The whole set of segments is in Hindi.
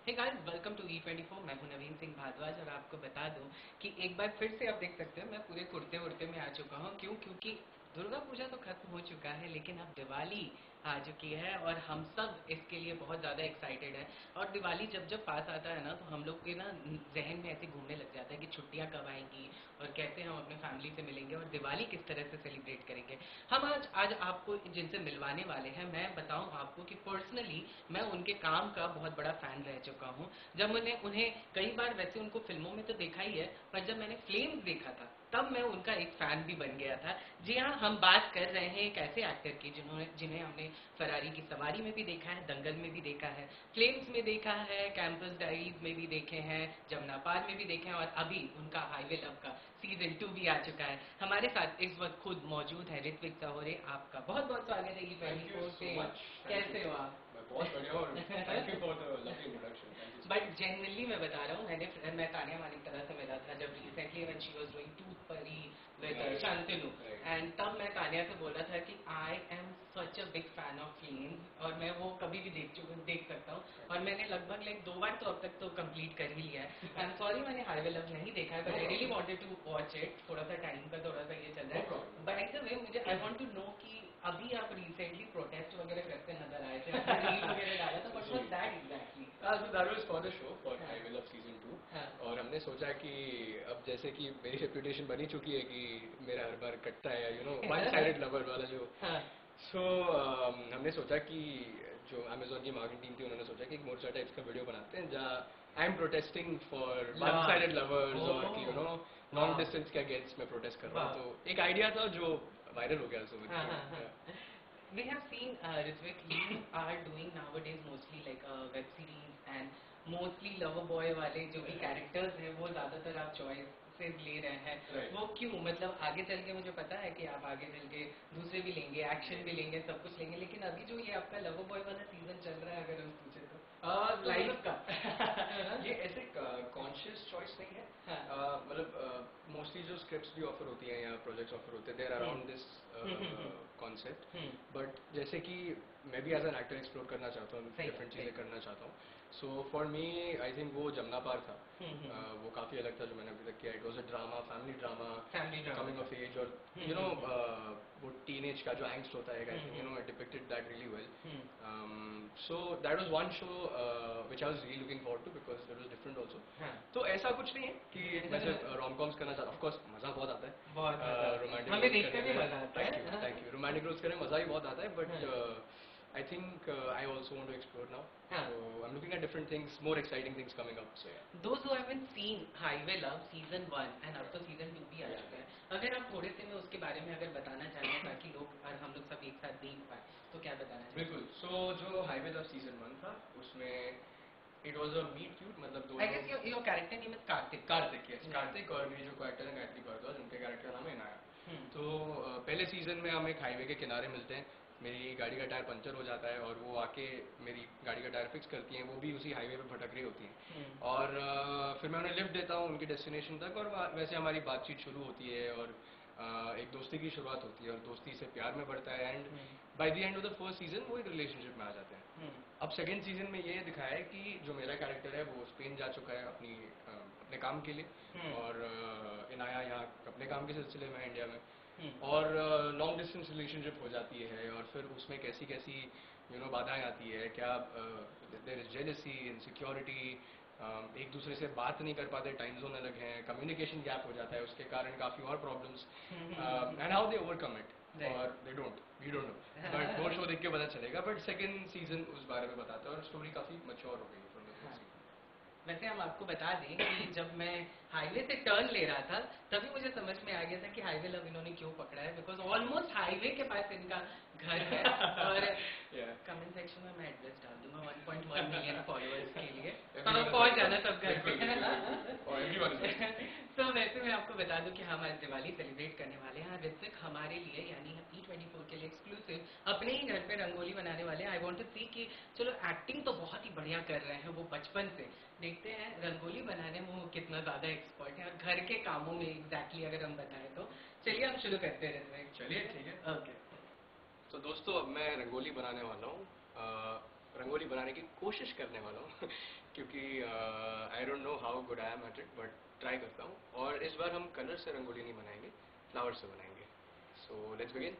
Hey guys, welcome to E24। मैं हूं नवीन सिंह भारद्वाज और आपको बता दूं कि एक बार फिर से आप देख सकते हैं मैं पूरे कुर्ते वुर्ते में आ चुका हूं। क्योंकि दुर्गा पूजा तो खत्म हो चुका है, लेकिन अब दिवाली आ चुकी है और हम सब इसके लिए बहुत ज़्यादा एक्साइटेड है। और दिवाली जब जब पास आता है ना, तो हम लोग के ना जहन में ऐसे घूमने लग जाता है कि छुट्टियां कब आएंगी और कैसे हम अपने फैमिली से मिलेंगे और दिवाली किस तरह से सेलिब्रेट करेंगे। हम आज आपको जिनसे मिलवाने वाले हैं, मैं बताऊं आपको कि पर्सनली मैं उनके काम का बहुत बड़ा फ़ैन रह चुका हूं। जब मैंने उन्हें कई बार, वैसे उनको फिल्मों में तो देखा ही है, पर जब मैंने फ्लेम्स देखा था तब मैं उनका एक फ़ैन भी बन गया था। जी हाँ, हम बात कर रहे हैं एक ऐसे एक्टर की जिन्हें हमने फरारी की सवारी में भी देखा है, दंगल में भी देखा है, फ्लेम्स में देखा है, कैंपस डायरीज में भी देखे हैं, जमुना पार में भी देखे हैं, और अभी उनका हाईवे लव का सीजन 2 भी आ चुका है। हमारे साथ इस वक्त खुद मौजूद है ऋत्विक सहोरे। आपका बहुत बहुत स्वागत है Thank you E24 so पे। much. Thank you. कैसे हो आप? मैं बहुत बढ़िया हूँ. Thank you for the lovely introduction. Thank you so but much. Generally मैं बता रहा हूँ, मैं तानिया मानिक तरह से मिला था जब recently when she was doing tooth परी विद शांतनु, एंड तब मैं तानिया से बोला था कि I am such a big fan of films और मैं वो कभी भी देख सकता हूँ। और मैंने लगभग लाइक 2 बार तो अब तक तो कंप्लीट कर ही लिया है। आई एम सॉरी मैंने हाईवे लव नहीं देखा है, but I really wanted to watch it. थोड़ा सा टाइम का थोड़ा सा ये चल रहा No है। problem. बाय द वे, मुझे आई वांट टू नो कि अभी आप रिसेंटली प्रोटेस्ट वगैरह करते नजर आए थे, रील वगैरह डाला था, what was that exactly? So that was for the show for हाँ. I Will Love Season 2. हाँ. और हमने सोचा कि अब जैसे कि मेरी रेपुटेशन बनी चुकी है कि मेरा हर बार कटता है, वन साइडेड लवर वाला जो. हाँ. सो हमने सोचा कि जो अमेजोन की मार्केटिंग टीम थी उन्होंने सोचा कि एक मोर्चा टाइप्स का वीडियो बनाते हैं जहाँ I am protesting for one sided lovers और कि लॉन्ग डिस्टेंस के अगेंस्ट में प्रोटेस्ट कर रहा हूँ. तो एक आइडिया था जो वायरल हो गया. सो We have seen, Ritvik, you are doing nowadays mostly like a web series and mostly lover boy वाले जो भी characters हैं वो ज़्यादातर आप choice से ले रहे हैं. Right. वो क्यों? मतलब आगे चल के मुझे पता है कि आप आगे चल के दूसरे भी लेंगे, एक्शन भी लेंगे, सब कुछ लेंगे, लेकिन अभी जो ये आपका लवर बॉय वाला सीजन चल रहा है, अगर हम पूछे तो लाइफ का ये ऐसे कॉन्शियस चॉइस नहीं है. हाँ. मतलब मोस्टली जो स्क्रिप्ट्स भी ऑफर होती हैं या प्रोजेक्ट्स ऑफर होते हैं there around this concept. But जैसे कि मैं भी एज एन एक्टर एक्सप्लोर करना चाहता हूँ, डिफरेंट चीज़ें करना चाहता हूँ. So for me I think वो जमुना पार था. वो काफ़ी अलग था जो मैंने अभी तक किया. It was a drama, family drama, coming of age, और वो टीनेज का जो एंग्स्ट होता है, I think it depicted that really well. So that was one show which I was really looking forward to because it was different also. तो ऐसा कुछ नहीं है कि मैं सिर्फ रोम कॉम्स करना चाहता हूँ. ऑफ कोर्स मजा बहुत आता है, बहुत रोमांटिक हमें देखने में मजा आता है. Thank you. रोमांटिक रोल्स करने में मजा भी बहुत आता है, but I think I also want to explore now. So I'm looking at different things, more exciting things coming up. So yeah. Those who haven't seen Highway Love season 1 and अब तो season 2 भी आ चुका है, अगर आप थोड़े से में उसके बारे में अगर बताना चाहें ताकि लोग और हम लोग सब एक साथ देख पाए, तो क्या बताना चाहिए? बिल्कुल. So जो हाईवे लव सीजन 1 था उसमें it was a meet cute, मतलब दो. I guess your character name is Karthik. Karthik, yes. Karthik और मेरी जो कैरेक्टर है गायत्री भारद्वाज, उनके कैरेक्टर का नाम है इनाया. तो पहले सीजन में हम एक हाईवे के किनारे मिलते हैं. मेरी गाड़ी का टायर पंचर हो जाता है और वो आके मेरी गाड़ी का टायर फिक्स करती हैं. वो भी उसी हाईवे पे भटक रही होती हैं. और फिर मैं उन्हें लिफ्ट देता हूँ उनकी डेस्टिनेशन तक, और वैसे हमारी बातचीत शुरू होती है और एक दोस्ती की शुरुआत होती है और दोस्ती से प्यार में बढ़ता है. And by the end of the first season वो एक रिलेशनशिप में आ जाते हैं. अब सेकेंड सीजन में ये दिखाया है कि जो मेरा कैरेक्टर है वो स्पेन जा चुका है अपने काम के लिए, और इनाया यहाँ अपने काम के सिलसिले में इंडिया में, और लॉन्ग डिस्टेंस रिलेशनशिप हो जाती है. और फिर उसमें कैसी कैसी बाधाएं आती है, क्या देयर इज जेलसी, इनसिक्योरिटी, एक दूसरे से बात नहीं कर पाते, टाइम जोन अलग है, कम्युनिकेशन गैप हो जाता है, उसके कारण काफ़ी और problems, and how they overcome it. और वी डोंट नो, बट वो शो देख के पता चलेगा. बट सेकेंड सीजन उस बारे में बताता है और स्टोरी काफ़ी मैच्योर हो गई फ्रॉम द फर्स्ट सीजन. वैसे हम आपको बता दें कि जब मैं हाईवे से टर्न ले रहा था तभी मुझे समझ में आ गया था कि हाईवे लव इन्होंने क्यों पकड़ा है, बिकॉज ऑलमोस्ट हाईवे के पास इनका घर है. और कमेंट सेक्शन में मैं एड्रेस डाल दूंगा 1.1 मिलियन फॉलोअर्स के लिए, तो पहुंच जाना सब घर पे. तो वैसे मैं आपको बता दूं कि हम आज दिवाली सेलिब्रेट करने वाले हैं. ऋत्विक हमारे लिए यानी हम E24 के लिए एक्सक्लूसिव अपने ही घर पे रंगोली बनाने वाले हैं. आई वांट टू सी कि चलो एक्टिंग तो बहुत ही बढ़िया कर रहे हैं वो बचपन से, देखते हैं रंगोली बनाने में वो कितना ज़्यादा एक्सपर्ट है और घर के कामों में एग्जैक्टली अगर हम बताएं तो. चलिए हम शुरू करते हैं ऋत्विक. चलिए ठीक है. ओके. तो दोस्तों अब मैं रंगोली बनाने वाला हूँ, रंगोली बनाने की कोशिश करने वाला हूँ. क्योंकि I don't know how good I am at it, but try करता हूँ। और इस बार हम कलर से रंगोली नहीं बनाएंगे, फ्लावर से बनाएंगे। So let's begin.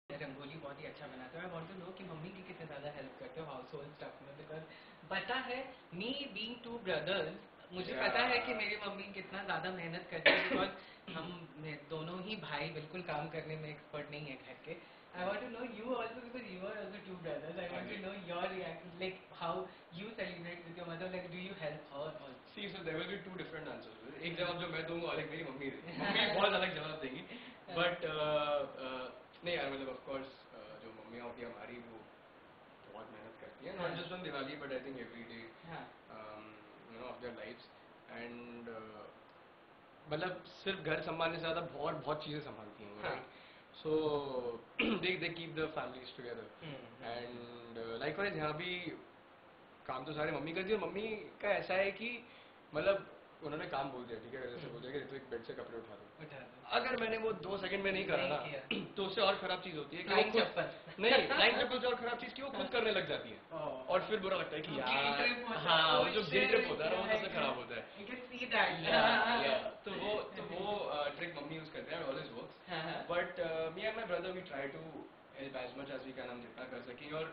रंगोली बहुत ही अच्छा बनाते हो। आई वांट टू नो कि मम्मी की कितने ज़्यादा हेल्प करते हो हाउस होल्ड स्टफ में, बिकॉज पता है मी बीइंग टू ब्रदर्स मुझे पता है कि मेरी मम्मी कितना ज़्यादा मेहनत करती है, बिकॉज हम दोनों ही भाई बिल्कुल काम करने में एक्सपर्ट नहीं है घर के। I want to know you also because you are also two brothers. I want to know your reaction, like how you celebrate with your mother. Like, do you help her also? See, so there will be two different answers. एक जवाब जो मैं दूंगा और एक मेरी मम्मी देगी। मम्मी बहुत अलग जवाब देगी। बट नहीं यार, मतलब ऑफ कोर्स जो मम्मियाँ होती है हमारी, वो बहुत मेहनत करती है, not just on Diwali but I think every day you know of their lives. And मतलब सिर्फ घर संभालने से ज़्यादा बहुत बहुत चीज़ें संभालती हैं, right? So they keep the families together. And likewise यहाँ भी काम तो सारे मम्मी करती है। और मम्मी का ऐसा है कि मतलब उन्होंने काम बोल दिया, ठीक है, जैसे बोल दिया कि ऋत्विक बेड से कपड़े उठा दो, अगर मैंने वो 2 सेकंड में नहीं करा ना, तो उससे और खराब चीज होती है कि वो खुद नहीं, फ्लाइंग चप्पल से और खराब चीज की वो खुद करने लग जाती है, और फिर बुरा लगता है कि यार, हाँ, वो जो गिल्ट ट्रिप होता है वो सबसे खराब होता है। तो वो ट्रिक मम्मी यूज करते हैं, always works. But me and my brother we try to help as much as we can, हम जितना कर सकें। और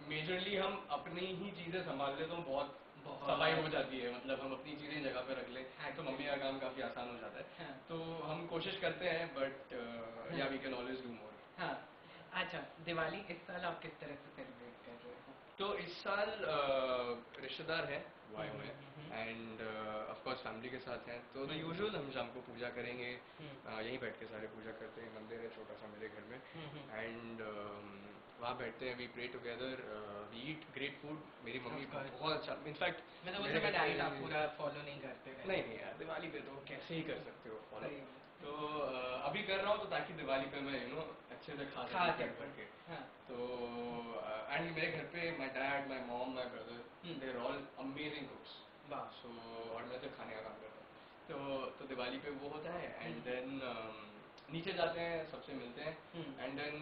मेजरली हम अपनी ही चीजें संभाल ले तो बहुत सफाई हो जाती है, मतलब हम अपनी चीजें जगह पे रख ले तो मम्मी का काम काफी आसान हो जाता है। तो हम कोशिश करते हैं, but yeah we can always do more. अच्छा, दिवाली इस साल आप किस तरह से सेलिब्रेट कर रहे हो? तो इस साल रिश्तेदार हैं वो आए हुए हैं, एंड ऑफ कोर्स फैमिली के साथ हैं, तो द यूजुअल हम शाम को पूजा करेंगे, यहीं बैठ के सारे पूजा करते हैं, मंदिर है छोटा सा मेरे घर में, एंड वहाँ बैठते हैं, we pray together, we eat great food. मेरी मम्मी बहुत अच्छा, इनफैक्ट मतलब डाइट आप पूरा फॉलो नहीं करते? नहीं यार, दिवाली पे तो कैसे ही कर सकते हो फॉलो। तो अभी कर रहा हूँ तो ताकि दिवाली पे मैं यू नो अच्छे से खा सकूं करके। तो एंड मेरे घर पे my dad, my mom, my brother, they are all amazing cooks. So और मैं तो खाने का काम करता हूँ, तो दिवाली पे वो होता है, एंड देन नीचे जाते हैं, सबसे मिलते हैं, and then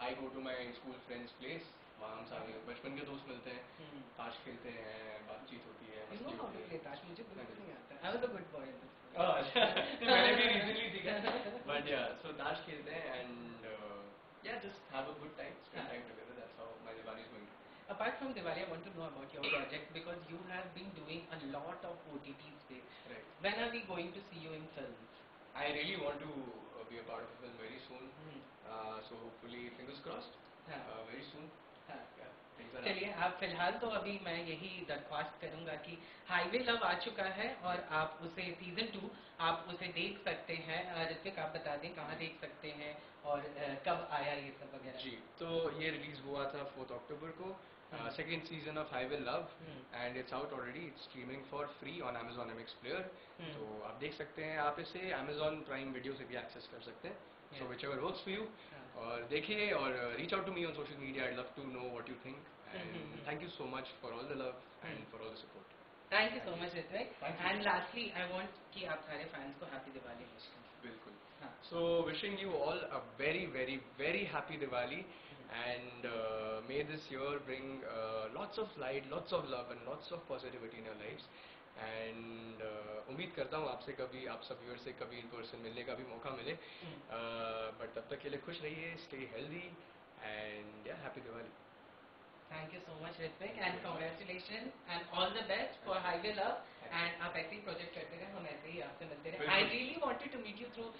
I go to my school friends place, वहाँ हम सारे बचपन के दोस्त मिलते हैं, ताश खेलते हैं, बातचीत होती है, You know मस्ती how होती to है। play ताश? मुझे बिल्कुल नहीं आता। I was a good boy in this. अच्छा, मैंने भी रिसेंटली सीखा, बट या सो ताश खेलते हैं एंड या just have a good time, spend time together, that's how my Diwali is going. Apart from Diwali, I want to know about your project because you have been doing a lot of OTT space. Right. When are we going to see you in films? I really want to be a part of a film very soon. Hmm. So hopefully, fingers crossed, हाँ. very soon. हाँ. Yeah, things are चलिए, happening. आप फिलहाल तो अभी मैं यही दरख्वास्त करूंगा कि हाईवे लव आ चुका है और आप उसे सीजन 2 आप उसे देख सकते हैं। ऋत्विक आप बता दें कहाँ देख सकते हैं और कब आया ये सब वगैरह। जी, तो ये रिलीज हुआ था 4 अक्टूबर को, second season of highway love, and it's out already, it's streaming for free on Amazon MX player. तो आप देख सकते हैं, आप इसे Amazon प्राइम वीडियो से भी एक्सेस कर सकते हैं, so whichever works for you. और देखिए और reach out to me on social media, I love to know what you think, and thank you so much for all the love and for all the support. Thank you so much Ritwik. Thank you. And lastly I want कि आप सारे फैंस को हैप्पी दिवाली विश करें। बिल्कुल। हाँ. So wishing you all a very very very happy Diwali, and may this year bring lots of light, lots of love and lots of positivity in your lives, and उम्मीद करता हूँ आपसे कभी, आप सब व्यूअर से कभी इन पर्सन मिलने का भी मौका मिले, बट तब तक के लिए खुश रहिए, stay healthy, and yeah happy Diwali. Thank you so much Ritvik and congratulations and all the best for Highway Love, and आप ऐसे ही प्रोजेक्ट करते रहे, हम ऐसे ही आपसे मिलते रहे। I really wanted to meet you through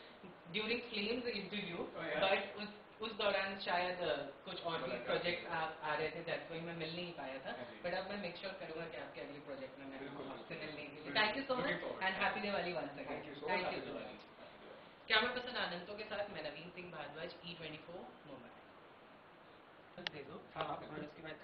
during Flames interview, but उस दौरान शायद कुछ और भी प्रोजेक्ट आप आ रहे थे, that's why मैं मिल नहीं पाया था, बट अब मैं मेक श्योर करूंगा कि आपके अगले प्रोजेक्ट में मैं आपसे मिलने के लिए। Thank you so much and happy Diwali once again. Thank you so much. Happy Diwali. Camera person आनंदों के साथ मैं नवीन सिंह भारद्वाज, E24 मुंबई। दे दो और उसके बाद